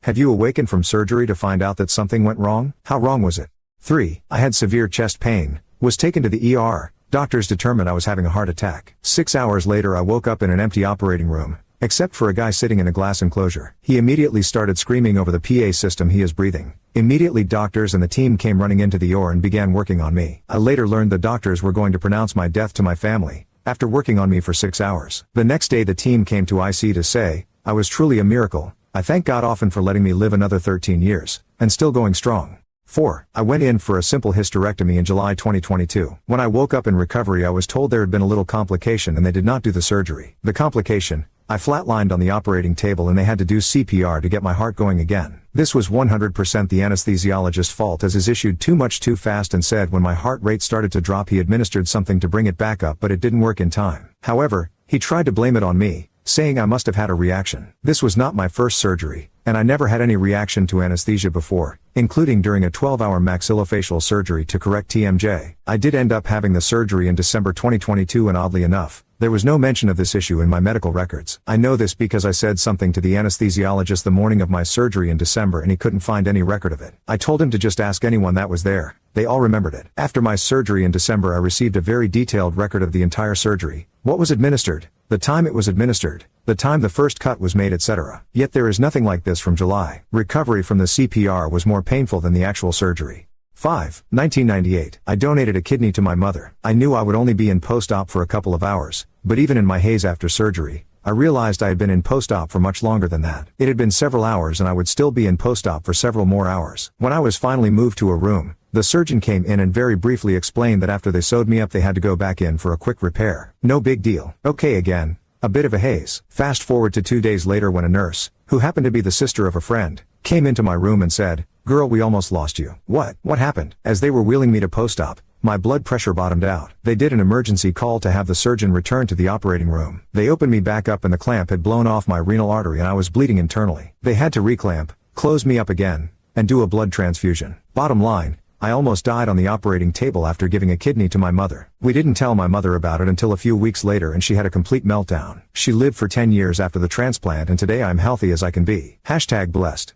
Have you awakened from surgery to find out that something went wrong? How wrong was it? 3. I had severe chest pain, was taken to the ER, doctors determined I was having a heart attack. 6 hours later I woke up in an empty operating room, except for a guy sitting in a glass enclosure. He immediately started screaming over the PA system he is breathing. Immediately doctors and the team came running into the OR and began working on me. I later learned the doctors were going to pronounce my death to my family, after working on me for 6 hours. The next day the team came to IC to say, I was truly a miracle. I thank God often for letting me live another 13 years, and still going strong. 4. I went in for a simple hysterectomy in July 2022. When I woke up in recovery I was told there had been a little complication and they did not do the surgery. The complication, I flatlined on the operating table and they had to do CPR to get my heart going again. This was 100% the anesthesiologist's fault as is issued too much too fast and said when my heart rate started to drop he administered something to bring it back up but it didn't work in time. However, he tried to blame it on me, saying I must have had a reaction. This was not my first surgery, and I never had any reaction to anesthesia before, including during a 12-hour maxillofacial surgery to correct TMJ. I did end up having the surgery in December 2022 and oddly enough, there was no mention of this issue in my medical records. I know this because I said something to the anesthesiologist the morning of my surgery in December and he couldn't find any record of it. I told him to just ask anyone that was there. They all remembered it. After my surgery in December I received a very detailed record of the entire surgery, what was administered, the time it was administered, the time the first cut was made, etc. Yet there is nothing like this from July. Recovery from the CPR was more painful than the actual surgery. 5. 1998. I donated a kidney to my mother. I knew I would only be in post-op for a couple of hours, but even in my haze after surgery, I realized I had been in post-op for much longer than that. It had been several hours and I would still be in post-op for several more hours. When I was finally moved to a room, the surgeon came in and very briefly explained that after they sewed me up they had to go back in for a quick repair. No big deal. Okay again. A bit of a haze. Fast forward to 2 days later when a nurse, who happened to be the sister of a friend, came into my room and said, "Girl, we almost lost you." What happened? As they were wheeling me to post-op, my blood pressure bottomed out. They did an emergency call to have the surgeon return to the operating room. They opened me back up and the clamp had blown off my renal artery and I was bleeding internally. They had to reclamp, close me up again, and do a blood transfusion. Bottom line, I almost died on the operating table after giving a kidney to my mother. We didn't tell my mother about it until a few weeks later and she had a complete meltdown. She lived for 10 years after the transplant and today I'm healthy as I can be. #blessed.